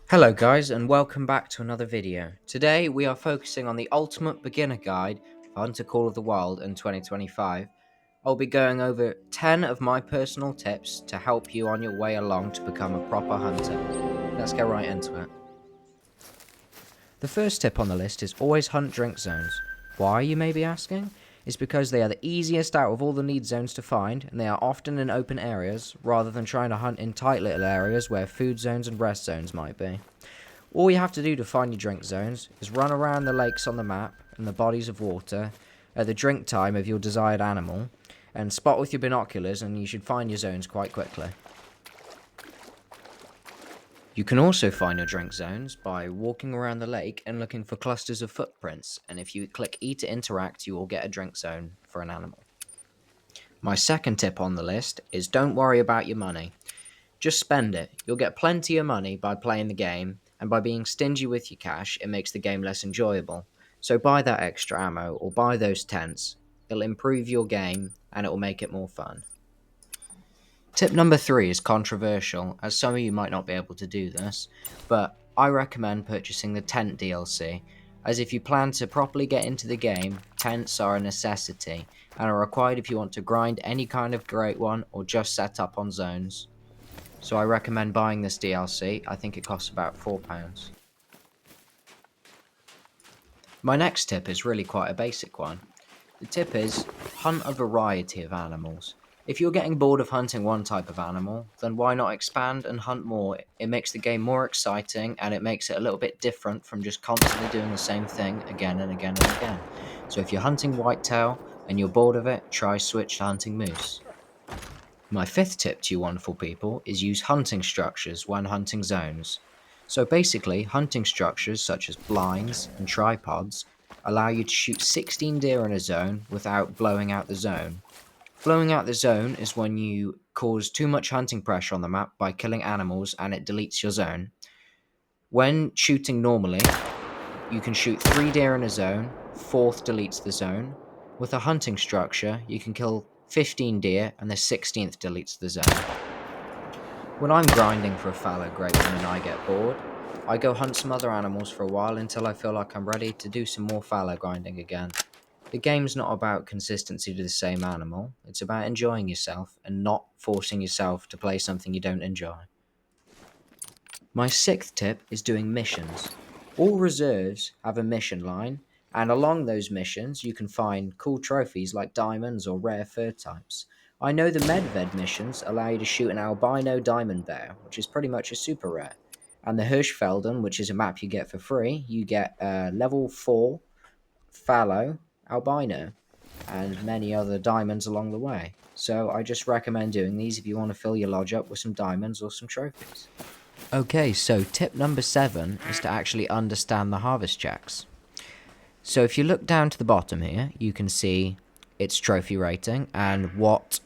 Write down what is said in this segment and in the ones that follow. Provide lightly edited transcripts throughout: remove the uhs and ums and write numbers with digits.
Hello guys and welcome back to another video. Today we are focusing on the ultimate beginner guide for Hunter Call of the Wild in 2025. I'll be going over 10 of my personal tips to help you on your way along to become a proper hunter. Let's get right into it. The first tip on the list is always hunt drink zones. Why, you may be asking? It's because they are the easiest out of all the need zones to find, and they are often in open areas, rather than trying to hunt in tight little areas where food zones and rest zones might be. All you have to do to find your drink zones is run around the lakes on the map and the bodies of water at the drink time of your desired animal, and spot with your binoculars, and you should find your zones quite quickly. You can also find your drink zones by walking around the lake and looking for clusters of footprints, and if you click E to interact, you will get a drink zone for an animal. My second tip on the list is don't worry about your money. Just spend it. You'll get plenty of money by playing the game, and by being stingy with your cash, it makes the game less enjoyable. So buy that extra ammo or buy those tents. It'll improve your game and it will make it more fun. Tip number 3 is controversial, as some of you might not be able to do this, but I recommend purchasing the tent DLC, as if you plan to properly get into the game, tents are a necessity, and are required if you want to grind any kind of great one or just set up on zones. So I recommend buying this DLC, I think it costs about £4. My next tip is really quite a basic one. The tip is, hunt a variety of animals. If you're getting bored of hunting one type of animal, then why not expand and hunt more? It makes the game more exciting and it makes it a little bit different from just constantly doing the same thing again and again and again. So if you're hunting whitetail and you're bored of it, try switch to hunting moose. My fifth tip to you wonderful people is use hunting structures when hunting zones. So basically, hunting structures such as blinds and tripods allow you to shoot 16 deer in a zone without blowing out the zone. Blowing out the zone is when you cause too much hunting pressure on the map by killing animals and it deletes your zone. When shooting normally, you can shoot 3 deer in a zone, 4th deletes the zone. With a hunting structure, you can kill 15 deer and the 16th deletes the zone. When I'm grinding for a fallow great one and I get bored, I go hunt some other animals for a while until I feel like I'm ready to do some more fallow grinding again. The game's not about consistency to the same animal, it's about enjoying yourself and not forcing yourself to play something you don't enjoy. My sixth tip is doing missions. All reserves have a mission line, and along those missions you can find cool trophies like diamonds or rare fur types. I know the Medved missions allow you to shoot an albino diamond bear, which is pretty much a super rare. And the Hirschfelden, which is a map you get for free, you get level 4 fallow albino and many other diamonds along the way. So I just recommend doing these if you want to fill your lodge up with some diamonds or some trophies. Okay, so tip number 7 is to actually understand the harvest checks. So if you look down to the bottom here, you can see its trophy rating and what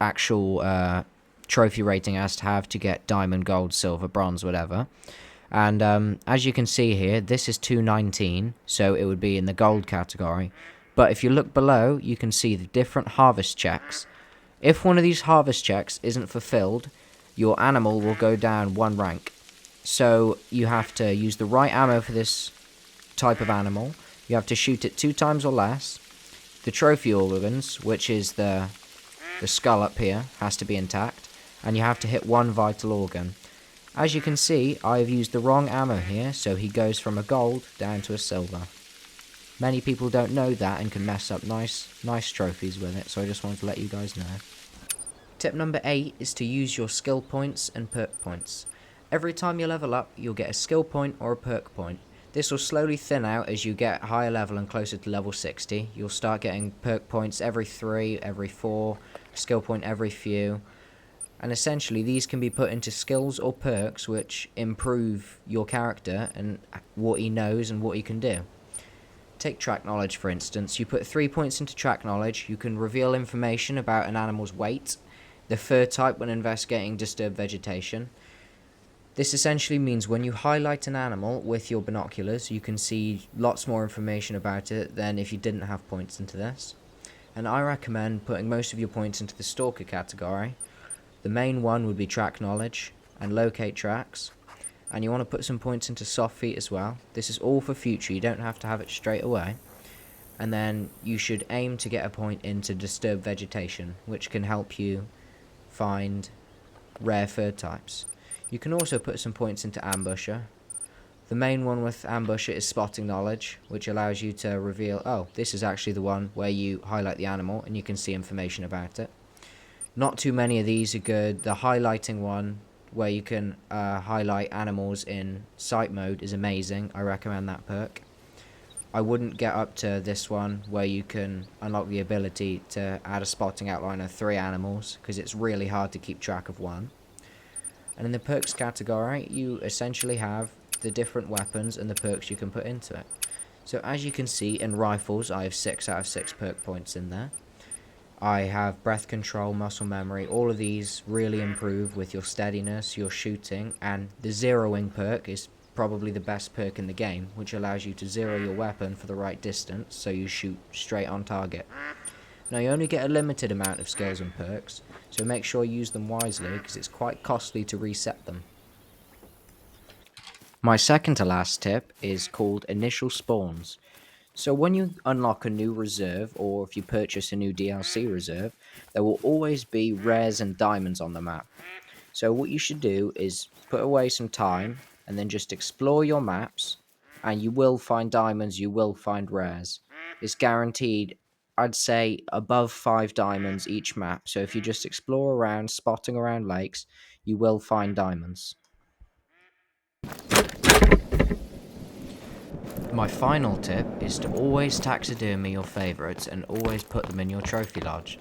actual trophy rating has to have to get diamond, gold, silver, bronze, whatever. And as you can see here, this is 219, so it would be in the gold category. But if you look below, you can see the different harvest checks. If one of these harvest checks isn't fulfilled, your animal will go down 1 rank. So you have to use the right ammo for this type of animal. You have to shoot it 2 times or less. The trophy organs, which is the skull up here, has to be intact. And you have to hit 1 vital organ. As you can see, I have used the wrong ammo here, so he goes from a gold down to a silver. Many people don't know that and can mess up nice trophies with it, so I just wanted to let you guys know. Tip number 8 is to use your skill points and perk points. Every time you level up, you'll get a skill point or a perk point. This will slowly thin out as you get higher level and closer to level 60. You'll start getting perk points every 3, every 4, skill point every few. And essentially these can be put into skills or perks which improve your character and what he knows and what he can do. Take track knowledge for instance. You put 3 points into track knowledge, you can reveal information about an animal's weight, the fur type when investigating disturbed vegetation. This essentially means when you highlight an animal with your binoculars, you can see lots more information about it than if you didn't have points into this. And I recommend putting most of your points into the stalker category. The main one would be track knowledge and locate tracks. and you want to put some points into soft feet as well. This is all for future, you don't have to have it straight away. And then you should aim to get a point into disturbed vegetation, which can help you find rare fur types. You can also put some points into ambusher. The main one with ambusher is spotting knowledge, which allows you to reveal, oh, this is actually the one where you highlight the animal and you can see information about it. Not too many of these are good. The highlighting one, where you can highlight animals in sight mode, is amazing. I recommend that perk. I wouldn't get up to this one, where you can unlock the ability to add a spotting outline of 3 animals, because it's really hard to keep track of one. And in the perks category, you essentially have the different weapons and the perks you can put into it. So as you can see, in rifles, I have 6 out of 6 perk points in there. I have breath control, muscle memory. All of these really improve with your steadiness, your shooting, and the zeroing perk is probably the best perk in the game, which allows you to zero your weapon for the right distance, so you shoot straight on target. Now you only get a limited amount of skills and perks, so make sure you use them wisely, because it's quite costly to reset them. My second to last tip is called initial spawns. So when you unlock a new reserve, or if you purchase a new DLC reserve, there will always be rares and diamonds on the map. So what you should do is put away some time and then just explore your maps, and you will find diamonds, you will find rares. It's guaranteed, I'd say above 5 diamonds each map. So if you just explore around, spotting around lakes, you will find diamonds. My final tip is to always taxidermy your favourites and always put them in your trophy lodge.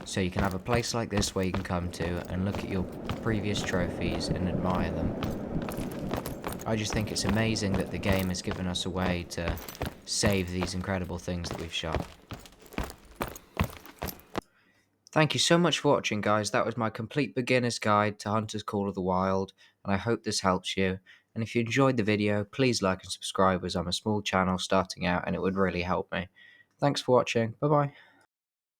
So you can have a place like this where you can come to and look at your previous trophies and admire them. I just think it's amazing that the game has given us a way to save these incredible things that we've shot. Thank you so much for watching, guys. That was my complete beginner's guide to Hunter's Call of the Wild, and I hope this helps you. And if you enjoyed the video, please like and subscribe, as I'm a small channel starting out and it would really help me. Thanks for watching. Bye bye.